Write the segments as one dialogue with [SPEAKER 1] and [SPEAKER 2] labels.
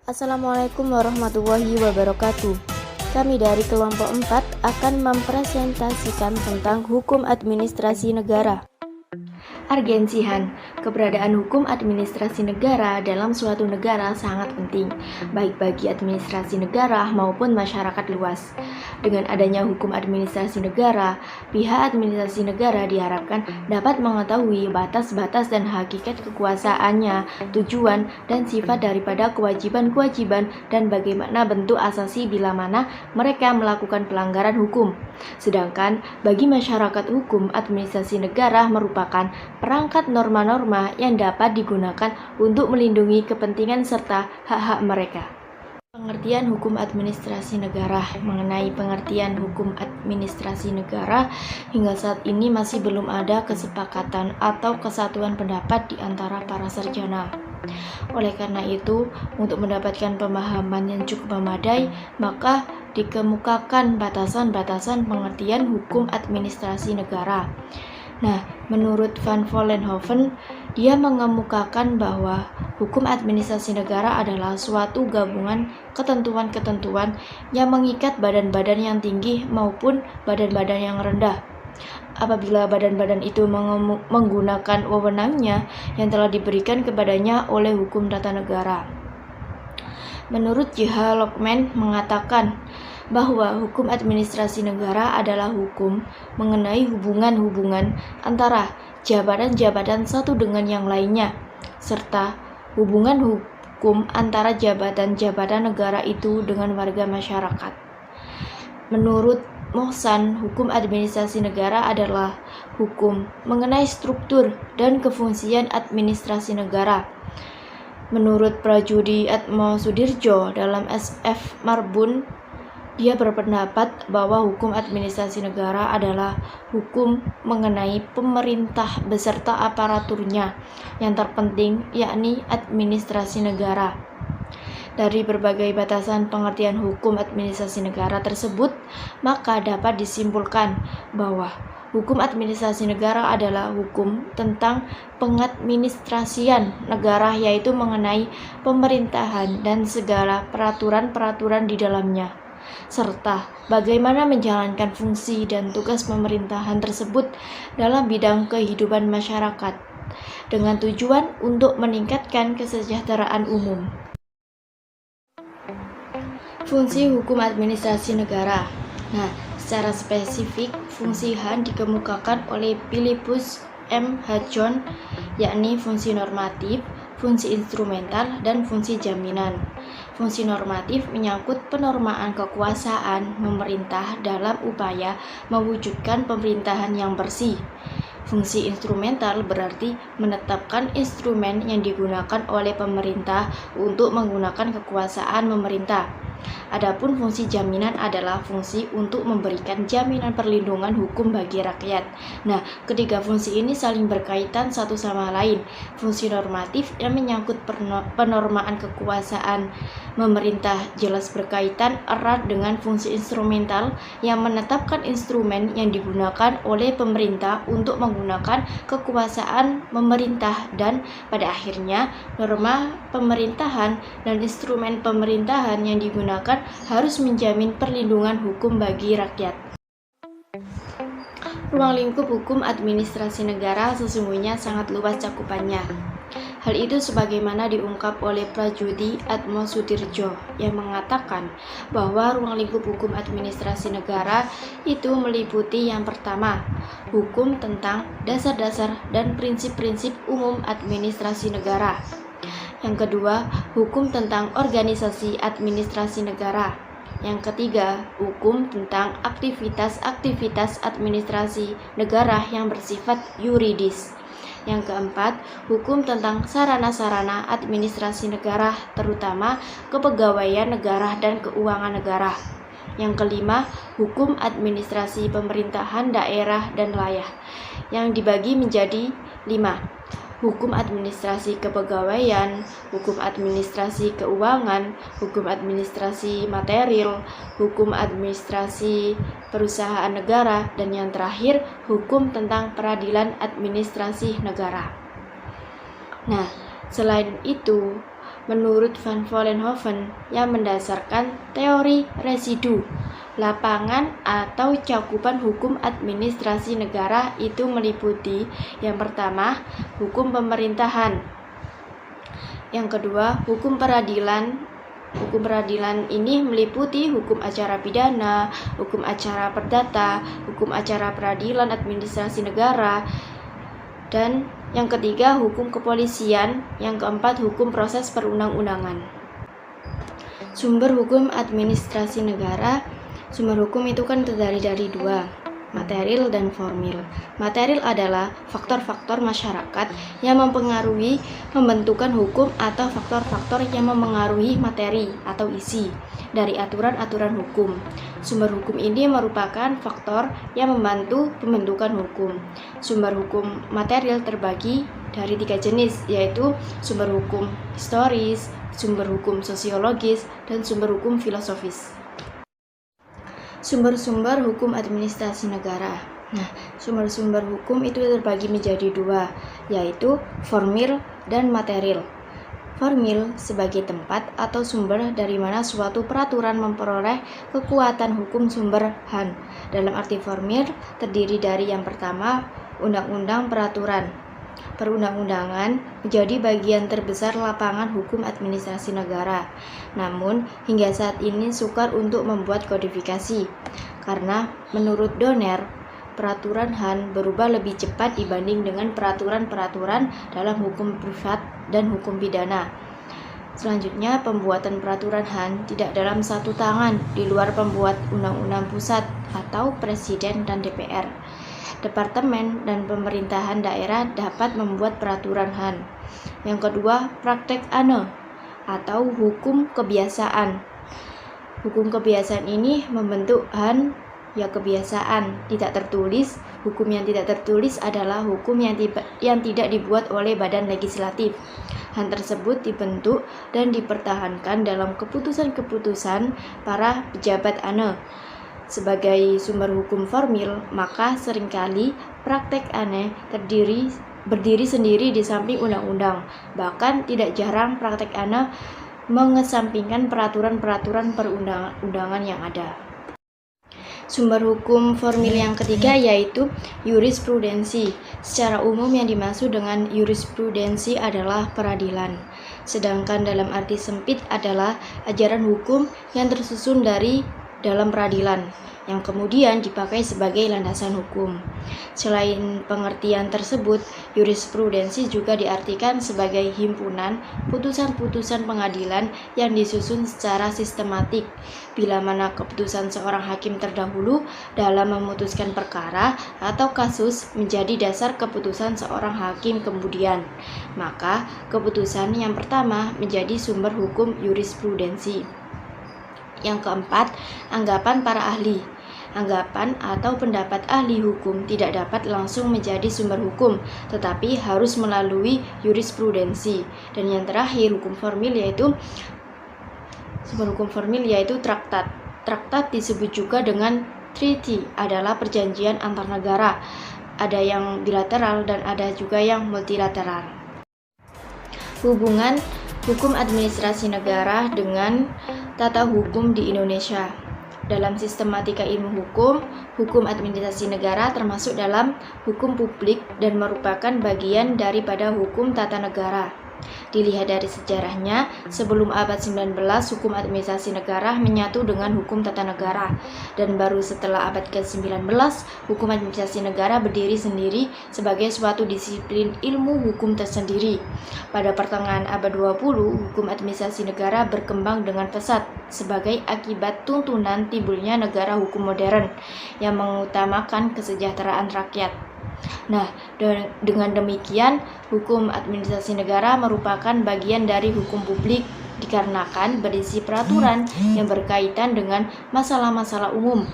[SPEAKER 1] Assalamualaikum warahmatullahi wabarakatuh. Kami dari kelompok 4 akan mempresentasikan tentang hukum administrasi negara. Argensihan, keberadaan hukum administrasi negara dalam suatu negara sangat penting, baik bagi administrasi negara maupun masyarakat luas. Dengan adanya hukum administrasi negara, pihak administrasi negara diharapkan dapat mengetahui batas-batas dan hakikat kekuasaannya, tujuan dan sifat daripada kewajiban-kewajiban dan bagaimana bentuk asasi bila mana mereka melakukan pelanggaran hukum. Sedangkan bagi masyarakat hukum administrasi negara merupakan perangkat norma-norma yang dapat digunakan untuk melindungi kepentingan serta hak-hak mereka. Pengertian hukum administrasi negara. Mengenai pengertian hukum administrasi negara, hingga saat ini masih belum ada kesepakatan atau kesatuan pendapat di antara para sarjana. Oleh karena itu, untuk mendapatkan pemahaman yang cukup memadai, maka dikemukakan batasan-batasan pengertian hukum administrasi negara. Nah, menurut Van Vollenhoven, dia mengemukakan bahwa hukum administrasi negara adalah suatu gabungan ketentuan-ketentuan yang mengikat badan-badan yang tinggi maupun badan-badan yang rendah. Apabila badan-badan itu menggunakan wewenangnya yang telah diberikan kepadanya oleh hukum tata negara. Menurut J.H. Lockman mengatakan bahwa hukum administrasi negara adalah hukum mengenai hubungan-hubungan antara jabatan-jabatan satu dengan yang lainnya, serta hubungan hukum antara jabatan-jabatan negara itu dengan warga masyarakat. Menurut Mohsan, hukum administrasi negara adalah hukum mengenai struktur dan kefungsian administrasi negara. Menurut Prajudi Atmosudirjo dalam S.F. Marbun, dia berpendapat bahwa hukum administrasi negara adalah hukum mengenai pemerintah beserta aparaturnya yang terpenting, yakni administrasi negara. Dari berbagai batasan pengertian hukum administrasi negara tersebut, maka dapat disimpulkan bahwa hukum administrasi negara adalah hukum tentang pengadministrasian negara, yaitu mengenai pemerintahan dan segala peraturan-peraturan di dalamnya, serta bagaimana menjalankan fungsi dan tugas pemerintahan tersebut dalam bidang kehidupan masyarakat, dengan tujuan untuk meningkatkan kesejahteraan umum. Fungsi hukum administrasi negara. Nah, secara spesifik, fungsi HAN dikemukakan oleh Philippus M. Hudson, yakni fungsi normatif, fungsi instrumental, dan fungsi jaminan. Fungsi normatif menyangkut penormaan kekuasaan pemerintah dalam upaya mewujudkan pemerintahan yang bersih. Fungsi instrumental berarti menetapkan instrumen yang digunakan oleh pemerintah untuk menggunakan kekuasaan pemerintah. Adapun fungsi jaminan adalah fungsi untuk memberikan jaminan perlindungan hukum bagi rakyat. Nah, ketiga fungsi ini saling berkaitan satu sama lain. Fungsi normatif yang menyangkut penormaan kekuasaan pemerintah jelas berkaitan erat dengan fungsi instrumental yang menetapkan instrumen yang digunakan oleh pemerintah untuk menggunakan kekuasaan pemerintah, dan pada akhirnya norma pemerintahan dan instrumen pemerintahan yang digunakan harus menjamin perlindungan hukum bagi rakyat. Ruang lingkup hukum administrasi negara sesungguhnya sangat luas cakupannya. Hal itu sebagaimana diungkap oleh Prajudi Atmosudirjo yang mengatakan bahwa ruang lingkup hukum administrasi negara itu meliputi yang pertama, hukum tentang dasar-dasar dan prinsip-prinsip umum administrasi negara. Yang kedua, hukum tentang organisasi administrasi negara. Yang ketiga, hukum tentang aktivitas-aktivitas administrasi negara yang bersifat yuridis. Yang keempat, hukum tentang sarana-sarana administrasi negara, terutama kepegawaian negara dan keuangan negara. Yang kelima, hukum administrasi pemerintahan daerah dan wilayah, yang dibagi menjadi 5. Hukum administrasi kepegawaian, hukum administrasi keuangan, hukum administrasi material, hukum administrasi perusahaan negara, dan yang terakhir, hukum tentang peradilan administrasi negara. Nah, selain itu, menurut Van Vollenhoven yang mendasarkan teori residu lapangan atau cakupan hukum administrasi negara itu meliputi yang pertama, hukum pemerintahan. Yang kedua, hukum peradilan. Hukum peradilan ini meliputi hukum acara pidana, hukum acara perdata, hukum acara peradilan administrasi negara, dan yang ketiga, hukum kepolisian. Yang keempat, hukum proses perundang-undangan. Sumber hukum administrasi negara. Sumber hukum itu kan terdiri dari dua, material dan formil. Material adalah faktor-faktor masyarakat yang mempengaruhi pembentukan hukum atau faktor-faktor yang mempengaruhi materi atau isi dari aturan-aturan hukum. Sumber hukum ini merupakan faktor yang membantu pembentukan hukum. Sumber hukum material terbagi dari 3 jenis, yaitu sumber hukum historis, sumber hukum sosiologis, dan sumber hukum filosofis. Sumber-sumber hukum administrasi negara. Nah, sumber-sumber hukum itu terbagi menjadi 2, yaitu formil dan material. Formil sebagai tempat atau sumber dari mana suatu peraturan memperoleh kekuatan hukum sumber Han. Dalam arti formil terdiri dari yang pertama, undang-undang peraturan. Perundang-undangan menjadi bagian terbesar lapangan hukum administrasi negara. Namun, hingga saat ini sukar untuk membuat kodifikasi. Karena menurut Donner, peraturan Han berubah lebih cepat dibanding dengan peraturan-peraturan dalam hukum privat dan hukum pidana. Selanjutnya, pembuatan peraturan Han tidak dalam satu tangan di luar pembuat undang-undang pusat atau presiden dan DPR. Departemen dan pemerintahan daerah dapat membuat peraturan Han. Yang kedua, praktek ANE atau hukum kebiasaan. Hukum kebiasaan ini membentuk Han, ya kebiasaan tidak tertulis. Hukum yang tidak tertulis adalah hukum yang tidak dibuat oleh badan legislatif. Han tersebut dibentuk dan dipertahankan dalam keputusan-keputusan para pejabat ANE. Sebagai sumber hukum formil, maka seringkali praktek ANE berdiri sendiri di samping undang-undang. Bahkan tidak jarang praktek ANE mengesampingkan peraturan-peraturan perundang-undangan yang ada. Sumber hukum formil yang ketiga yaitu jurisprudensi. Secara umum yang dimaksud dengan jurisprudensi adalah peradilan. Sedangkan dalam arti sempit adalah ajaran hukum yang tersusun dari dalam peradilan, yang kemudian dipakai sebagai landasan hukum. Selain pengertian tersebut, jurisprudensi juga diartikan sebagai himpunan putusan-putusan pengadilan yang disusun secara sistematik, bila mana keputusan seorang hakim terdahulu dalam memutuskan perkara atau kasus menjadi dasar keputusan seorang hakim kemudian, maka keputusan yang pertama menjadi sumber hukum jurisprudensi. Yang keempat, anggapan para ahli. Anggapan atau pendapat ahli hukum tidak dapat langsung menjadi sumber hukum, tetapi harus melalui jurisprudensi. Dan yang terakhir, sumber hukum formil yaitu traktat. Traktat disebut juga dengan treaty, adalah perjanjian antar negara. Ada yang bilateral dan ada juga yang multilateral. Hubungan hukum administrasi negara dengan tata hukum di Indonesia. Dalam sistematika ilmu hukum, hukum administrasi negara termasuk dalam hukum publik dan merupakan bagian daripada hukum tata negara. Dilihat dari sejarahnya, sebelum abad 19 hukum administrasi negara menyatu dengan hukum tata negara, dan baru setelah abad ke-19 hukum administrasi negara berdiri sendiri sebagai suatu disiplin ilmu hukum tersendiri. Pada pertengahan abad 20, hukum administrasi negara berkembang dengan pesat sebagai akibat tuntunan timbulnya negara hukum modern yang mengutamakan kesejahteraan rakyat. Nah, dengan demikian, hukum administrasi negara merupakan bagian dari hukum publik dikarenakan berisi peraturan yang berkaitan dengan masalah-masalah umum.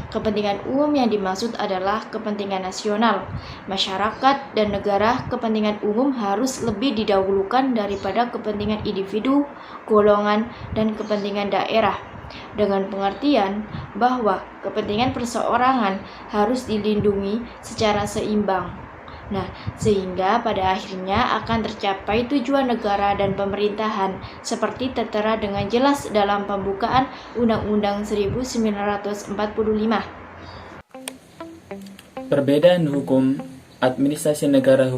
[SPEAKER 1] Kepentingan umum yang dimaksud adalah kepentingan nasional, masyarakat, dan negara. Kepentingan umum harus lebih didahulukan daripada kepentingan individu, golongan, dan kepentingan daerah. Dengan pengertian bahwa kepentingan perseorangan harus dilindungi secara seimbang. Nah, sehingga pada akhirnya akan tercapai tujuan negara dan pemerintahan seperti tertera dengan jelas dalam pembukaan Undang-Undang 1945.
[SPEAKER 2] Perbedaan hukum administrasi negara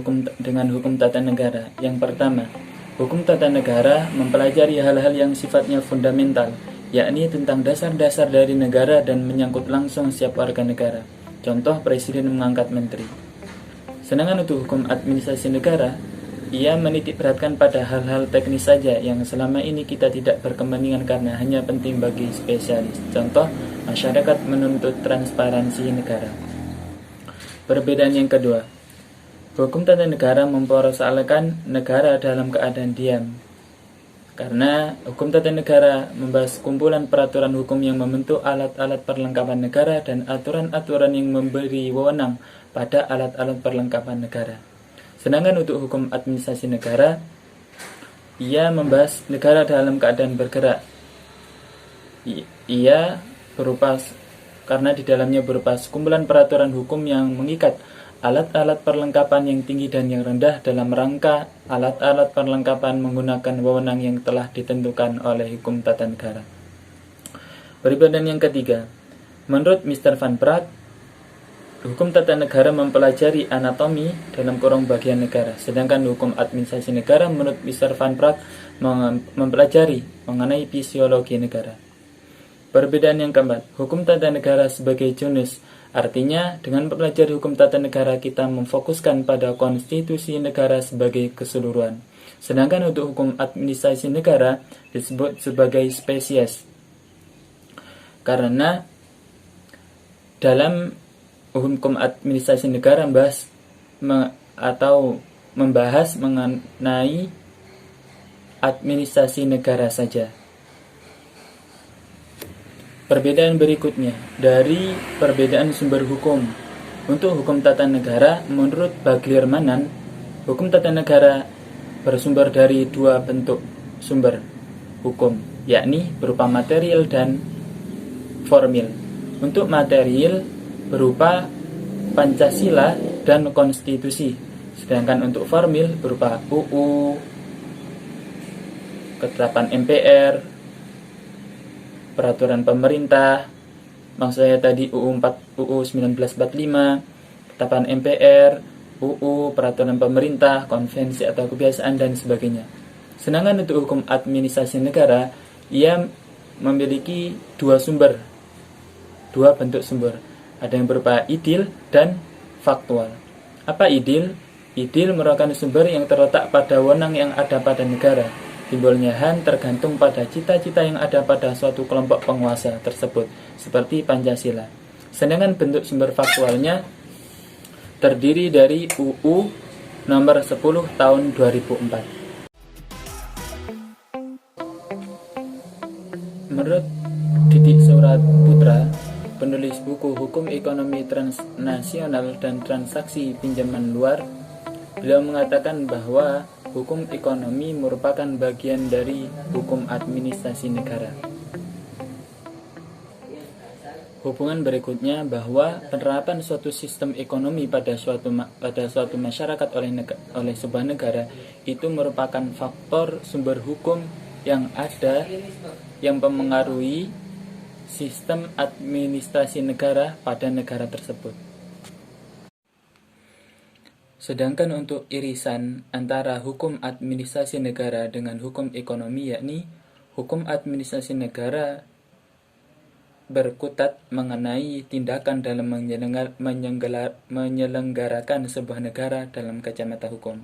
[SPEAKER 2] dengan hukum tata negara. Yang pertama, hukum tata negara mempelajari hal-hal yang sifatnya fundamental, yakni tentang dasar-dasar dari negara dan menyangkut langsung setiap warga negara. Contoh, presiden mengangkat menteri. Sedangkan untuk hukum administrasi negara, ia menitik beratkan pada hal-hal teknis saja yang selama ini kita tidak berkepentingan karena hanya penting bagi spesialis. Contoh, masyarakat menuntut transparansi negara. Perbedaan yang kedua, hukum tata negara mempersoalkan negara dalam keadaan diam. Karena hukum tata negara membahas kumpulan peraturan hukum yang membentuk alat-alat perlengkapan negara dan aturan-aturan yang memberi wewenang pada alat-alat perlengkapan negara. Sedangkan untuk hukum administrasi negara, ia membahas negara dalam keadaan bergerak. Ia berupa karena di dalamnya berupa kumpulan peraturan hukum yang mengikat alat-alat perlengkapan yang tinggi dan yang rendah dalam rangka alat-alat perlengkapan menggunakan wewenang yang telah ditentukan oleh hukum tata negara. Perbedaan yang ketiga, menurut Mr. Van Praag, hukum tata negara mempelajari anatomi dalam kurung bagian negara, sedangkan hukum administrasi negara menurut Mr. Van Praag mempelajari mengenai fisiologi negara. Perbedaan yang keempat, hukum tata negara sebagai jurus. Artinya, dengan mempelajari hukum tata negara, kita memfokuskan pada konstitusi negara sebagai keseluruhan. Sedangkan untuk hukum administrasi negara disebut sebagai spesies. Karena dalam hukum administrasi negara membahas mengenai administrasi negara saja. Perbedaan berikutnya, dari perbedaan sumber hukum. Untuk hukum tata negara, menurut Bagliermanan, hukum tata negara bersumber dari dua bentuk sumber hukum, yakni berupa material dan formil. Untuk material berupa Pancasila dan konstitusi, sedangkan untuk formil berupa UU, ketetapan MPR, peraturan pemerintah, maksud saya tadi UU 1945, ketetapan MPR, UU, peraturan pemerintah, konvensi atau kebiasaan dan sebagainya. Sedangkan untuk hukum administrasi negara, ia memiliki dua bentuk sumber. Ada yang berupa idil dan faktual. Apa idil? Idil merupakan sumber yang terletak pada wewenang yang ada pada negara. Timbulnya HAN tergantung pada cita-cita yang ada pada suatu kelompok penguasa tersebut, seperti Pancasila. Sedangkan bentuk sumber faktualnya terdiri dari UU nomor 10 tahun 2004. Menurut Didik Surat Putra, penulis buku Hukum Ekonomi Transnasional dan Transaksi Pinjaman Luar, beliau mengatakan bahwa hukum ekonomi merupakan bagian dari hukum administrasi negara. Hubungan berikutnya bahwa penerapan suatu sistem ekonomi pada suatu masyarakat oleh sebuah negara itu merupakan faktor sumber hukum yang ada yang mempengaruhi sistem administrasi negara pada negara tersebut. Sedangkan untuk irisan antara hukum administrasi negara dengan hukum ekonomi, yakni hukum administrasi negara berkutat mengenai tindakan dalam menyelenggarakan sebuah negara dalam kacamata hukum.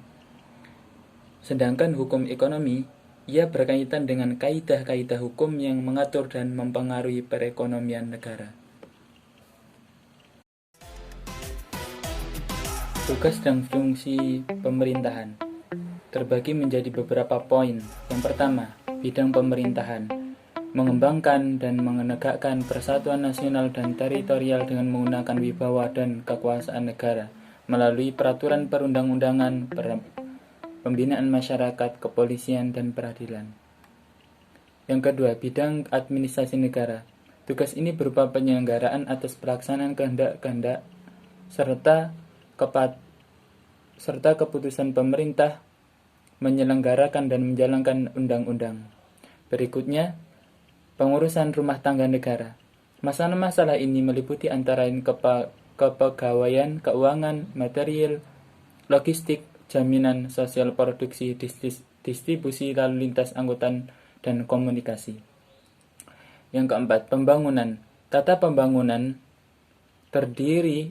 [SPEAKER 2] Sedangkan hukum ekonomi, ia berkaitan dengan kaidah-kaidah hukum yang mengatur dan mempengaruhi perekonomian negara. Tugas dan fungsi pemerintahan terbagi menjadi beberapa poin. Yang pertama, bidang pemerintahan, mengembangkan dan menegakkan persatuan nasional dan teritorial dengan menggunakan wibawa dan kekuasaan negara melalui peraturan perundang-undangan, pembinaan masyarakat, kepolisian, dan peradilan. Yang kedua, bidang administrasi negara. Tugas ini berupa penyelenggaraan atas pelaksanaan kehendak-kehendak serta serta keputusan pemerintah menyelenggarakan dan menjalankan undang-undang. Berikutnya, pengurusan rumah tangga negara. Masalah-masalah ini meliputi antara lain kepegawaian, keuangan, material, logistik, jaminan sosial produksi, distribusi lalu lintas angkutan, dan komunikasi. Yang keempat, pembangunan. Tata pembangunan terdiri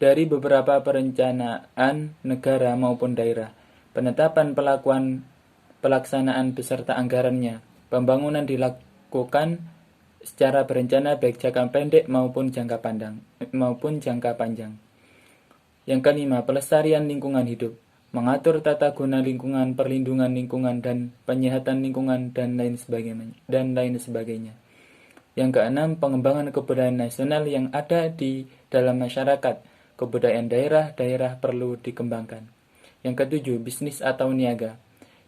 [SPEAKER 2] dari beberapa perencanaan negara maupun daerah, penetapan pelaksanaan beserta anggarannya. Pembangunan dilakukan secara berencana baik jangka pendek maupun jangka panjang. Yang kelima, pelestarian lingkungan hidup, mengatur tata guna lingkungan, perlindungan lingkungan, dan penyihatan lingkungan, dan lain sebagainya. Yang keenam, pengembangan kebudayaan nasional yang ada di dalam masyarakat. Kebudayaan daerah perlu dikembangkan. Yang ketujuh, bisnis atau niaga.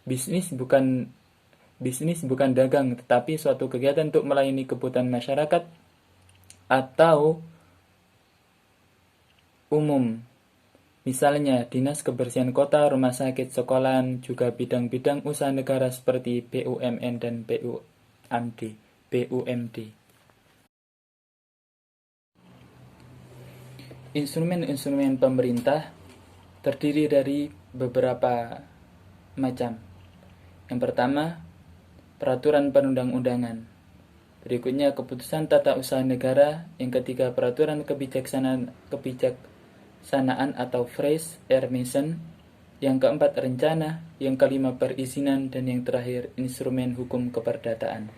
[SPEAKER 2] Bisnis bukan dagang, tetapi suatu kegiatan untuk melayani kebutuhan masyarakat atau umum. Misalnya, dinas kebersihan kota, rumah sakit, sekolahan, juga bidang-bidang usaha negara seperti BUMN dan BUMD. Instrumen-instrumen pemerintah terdiri dari beberapa macam. Yang pertama, peraturan perundang-undangan. Berikutnya, keputusan tata usaha negara. Yang ketiga, peraturan kebijaksanaan atau phrase Mission. Yang keempat, rencana. Yang kelima, perizinan. Dan yang terakhir, instrumen hukum keperdataan.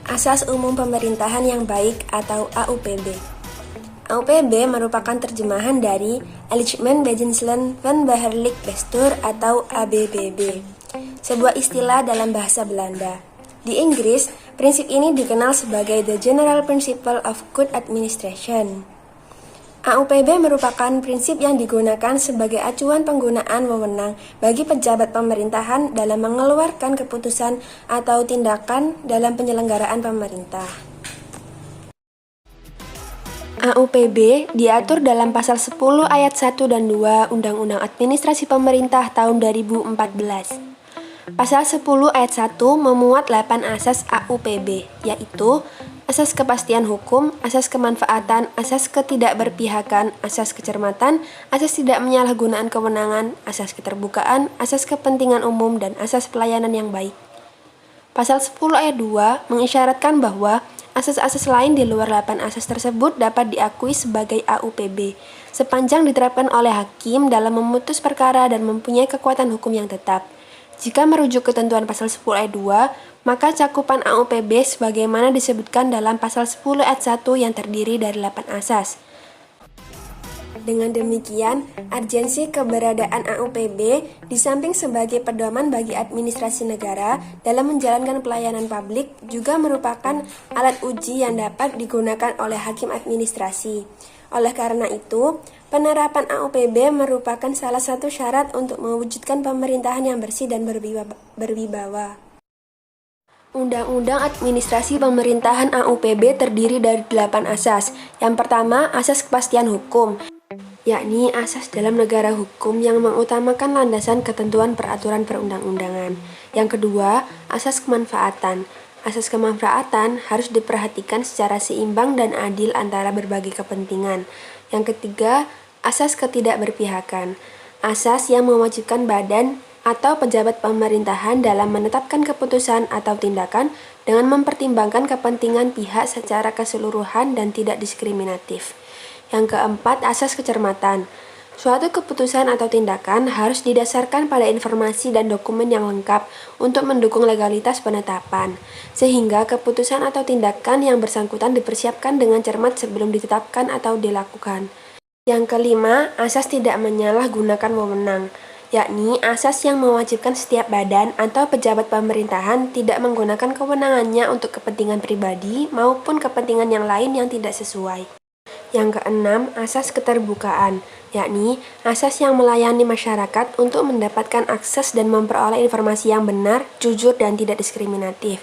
[SPEAKER 3] Asas Umum Pemerintahan yang Baik atau AUPB. AUPB merupakan terjemahan dari Algemeen Beginselen van Beheerlijk Bestuur atau ABBB, sebuah istilah dalam bahasa Belanda. Di Inggris, prinsip ini dikenal sebagai The General Principle of Good Administration. AUPB merupakan prinsip yang digunakan sebagai acuan penggunaan wewenang bagi pejabat pemerintahan dalam mengeluarkan keputusan atau tindakan dalam penyelenggaraan pemerintah. AUPB diatur dalam pasal 10 ayat 1 dan 2 Undang-Undang Administrasi Pemerintah tahun 2014. Pasal 10 ayat 1 memuat 8 asas AUPB, yaitu asas kepastian hukum, asas kemanfaatan, asas ketidakberpihakan, asas kecermatan, asas tidak menyalahgunaan kewenangan, asas keterbukaan, asas kepentingan umum, dan asas pelayanan yang baik. Pasal 10 ayat 2 mengisyaratkan bahwa asas-asas lain di luar 8 asas tersebut dapat diakui sebagai AUPB, sepanjang diterapkan oleh hakim dalam memutus perkara dan mempunyai kekuatan hukum yang tetap. Jika merujuk ketentuan pasal 10 ayat 2, maka cakupan AUPB sebagaimana disebutkan dalam pasal 10 ayat 1 yang terdiri dari 8 asas. Dengan demikian, urgensi keberadaan AUPB di samping sebagai pedoman bagi administrasi negara dalam menjalankan pelayanan publik juga merupakan alat uji yang dapat digunakan oleh hakim administrasi. Oleh karena itu, penerapan AUPB merupakan salah satu syarat untuk mewujudkan pemerintahan yang bersih dan berwibawa. Undang-Undang Administrasi Pemerintahan AUPB terdiri dari 8 asas. Yang pertama, asas kepastian hukum, yakni asas dalam negara hukum yang mengutamakan landasan ketentuan peraturan perundang-undangan. Yang kedua, asas kemanfaatan. Asas kemanfaatan harus diperhatikan secara seimbang dan adil antara berbagai kepentingan. Yang ketiga, asas ketidakberpihakan. Asas yang mewajibkan badan atau pejabat pemerintahan dalam menetapkan keputusan atau tindakan dengan mempertimbangkan kepentingan pihak secara keseluruhan dan tidak diskriminatif. Yang keempat, asas kecermatan. Suatu keputusan atau tindakan harus didasarkan pada informasi dan dokumen yang lengkap untuk mendukung legalitas penetapan, sehingga keputusan atau tindakan yang bersangkutan dipersiapkan dengan cermat sebelum ditetapkan atau dilakukan. Yang kelima, asas tidak menyalahgunakan wewenang, yakni asas yang mewajibkan setiap badan atau pejabat pemerintahan tidak menggunakan kewenangannya untuk kepentingan pribadi maupun kepentingan yang lain yang tidak sesuai. Yang keenam, asas keterbukaan, yakni asas yang melayani masyarakat untuk mendapatkan akses dan memperoleh informasi yang benar, jujur, dan tidak diskriminatif.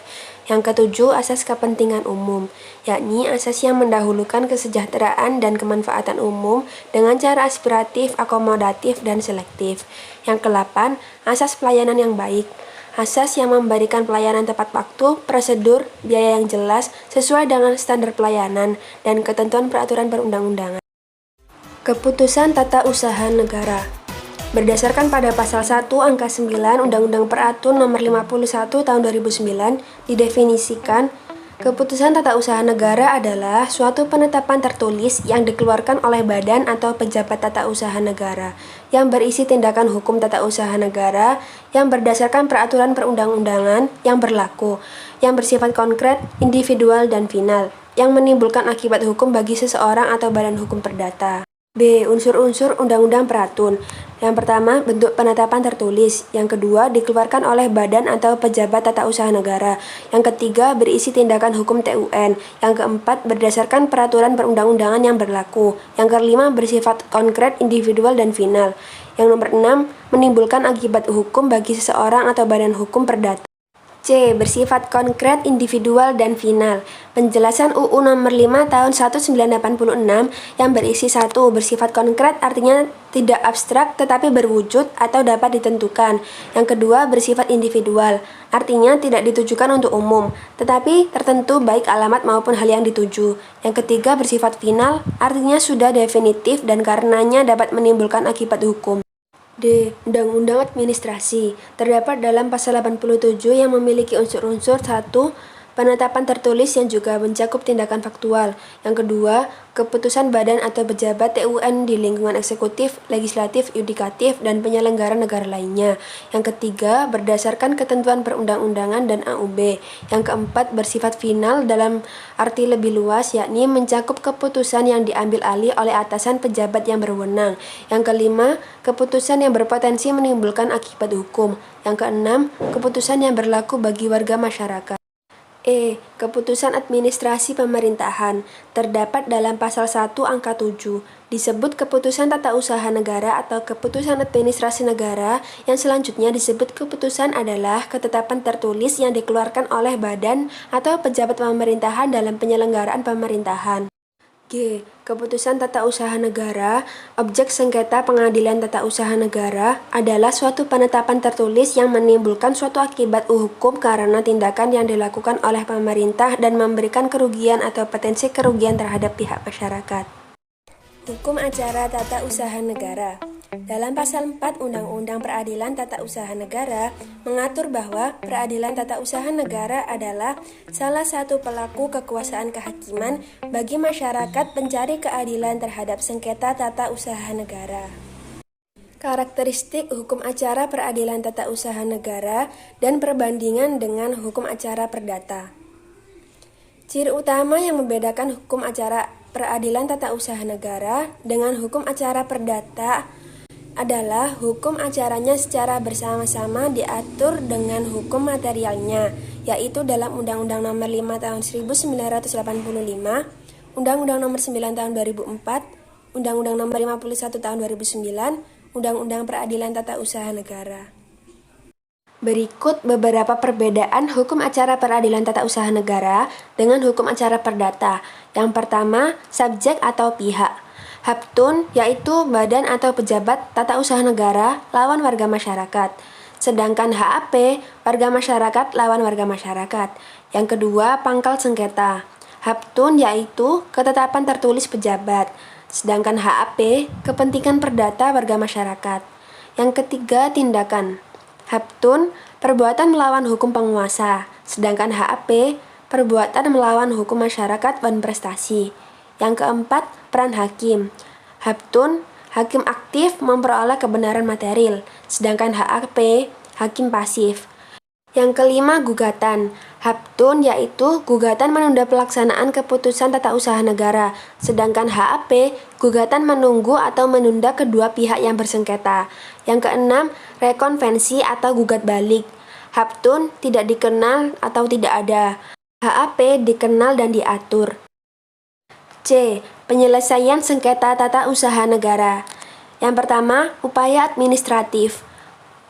[SPEAKER 3] Yang ketujuh, asas kepentingan umum, yakni asas yang mendahulukan kesejahteraan dan kemanfaatan umum dengan cara aspiratif, akomodatif, dan selektif. Yang kedelapan, asas pelayanan yang baik, asas yang memberikan pelayanan tepat waktu, prosedur, biaya yang jelas, sesuai dengan standar pelayanan, dan ketentuan peraturan perundang-undangan. Keputusan Tata Usaha Negara berdasarkan pada pasal 1 angka 9 Undang-Undang Per-Atun Nomor 51 Tahun 2009 didefinisikan, keputusan tata usaha negara adalah suatu penetapan tertulis yang dikeluarkan oleh badan atau pejabat tata usaha negara yang berisi tindakan hukum tata usaha negara yang berdasarkan peraturan perundang-undangan yang berlaku, yang bersifat konkret, individual, dan final, yang menimbulkan akibat hukum bagi seseorang atau badan hukum perdata. B. Unsur-unsur Undang-Undang Per-Atun. Yang pertama, bentuk penetapan tertulis. Yang kedua, dikeluarkan oleh badan atau pejabat tata usaha negara. Yang ketiga, berisi tindakan hukum TUN. Yang keempat, berdasarkan peraturan perundang-undangan yang berlaku. Yang kelima, bersifat konkret, individual, dan final. Yang nomor 6, menimbulkan akibat hukum bagi seseorang atau badan hukum perdata. C. Bersifat konkret, individual, dan final. Penjelasan UU Nomor 5 Tahun 1986 yang berisi 1. Bersifat konkret artinya tidak abstrak tetapi berwujud atau dapat ditentukan. Yang kedua, bersifat individual, artinya tidak ditujukan untuk umum, tetapi tertentu baik alamat maupun hal yang dituju. Yang ketiga, bersifat final, artinya sudah definitif dan karenanya dapat menimbulkan akibat hukum. D. Undang-Undang Administrasi terdapat dalam pasal 87 yang memiliki unsur-unsur 1. Penetapan tertulis yang juga mencakup tindakan faktual. Yang kedua, keputusan badan atau pejabat TUN di lingkungan eksekutif, legislatif, yudikatif, dan penyelenggara negara lainnya. Yang ketiga, berdasarkan ketentuan perundang-undangan dan AUB. Yang keempat, bersifat final dalam arti lebih luas, yakni mencakup keputusan yang diambil alih oleh atasan pejabat yang berwenang. Yang kelima, keputusan yang berpotensi menimbulkan akibat hukum. Yang keenam, keputusan yang berlaku bagi warga masyarakat. E. Keputusan administrasi pemerintahan terdapat dalam pasal 1 angka 7 disebut keputusan tata usaha negara atau keputusan administrasi negara. Yang selanjutnya disebut keputusan adalah ketetapan tertulis yang dikeluarkan oleh badan atau pejabat pemerintahan dalam penyelenggaraan pemerintahan. G. Keputusan tata usaha negara, objek sengketa pengadilan tata usaha negara, adalah suatu penetapan tertulis yang menimbulkan suatu akibat hukum karena tindakan yang dilakukan oleh pemerintah dan memberikan kerugian atau potensi kerugian terhadap pihak masyarakat. Hukum acara tata usaha negara. Dalam pasal 4 Undang-Undang Peradilan Tata Usaha Negara mengatur bahwa peradilan tata usaha negara adalah salah satu pelaku kekuasaan kehakiman bagi masyarakat pencari keadilan terhadap sengketa tata usaha negara. Karakteristik hukum acara peradilan tata usaha negara dan perbandingan dengan hukum acara perdata. Ciri utama yang membedakan hukum acara peradilan tata usaha negara dengan hukum acara perdata adalah hukum acaranya secara bersama-sama diatur dengan hukum materialnya, yaitu dalam Undang-Undang Nomor 5 Tahun 1985, Undang-Undang Nomor 9 Tahun 2004, Undang-Undang Nomor 51 Tahun 2009, Undang-Undang Peradilan Tata Usaha Negara. Berikut beberapa perbedaan hukum acara peradilan tata usaha negara dengan hukum acara perdata. Yang pertama, subjek atau pihak. Haptun yaitu badan atau pejabat tata usaha negara lawan warga masyarakat. Sedangkan HAP, warga masyarakat lawan warga masyarakat. Yang kedua, pangkal sengketa. Haptun yaitu ketetapan tertulis pejabat. Sedangkan HAP, kepentingan perdata warga masyarakat. Yang ketiga, tindakan. Haptun, perbuatan melawan hukum penguasa. Sedangkan HAP, perbuatan melawan hukum masyarakat dan prestasi. Yang keempat, peran hakim. Haptun, hakim aktif memperoleh kebenaran material, sedangkan HAP, hakim pasif. Yang kelima, gugatan. Haptun yaitu gugatan menunda pelaksanaan keputusan tata usaha negara, sedangkan HAP, gugatan menunggu atau menunda kedua pihak yang bersengketa. Yang keenam, rekonvensi atau gugat balik. Haptun tidak dikenal atau tidak ada. HAP dikenal dan diatur. C. Penyelesaian sengketa tata usaha negara. Yang pertama, upaya administratif.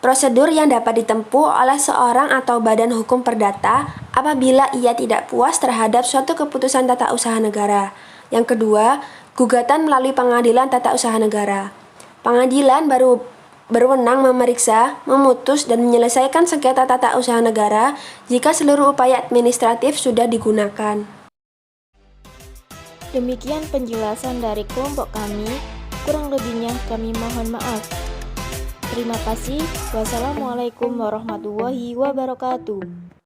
[SPEAKER 3] Prosedur yang dapat ditempuh oleh seorang atau badan hukum perdata apabila ia tidak puas terhadap suatu keputusan tata usaha negara. Yang kedua, gugatan melalui pengadilan tata usaha negara. Pengadilan berwenang memeriksa, memutus, dan menyelesaikan sengketa tata usaha negara jika seluruh upaya administratif sudah digunakan.
[SPEAKER 1] Demikian penjelasan dari kelompok kami. Kurang lebihnya kami mohon maaf. Terima kasih. Wassalamualaikum warahmatullahi wabarakatuh.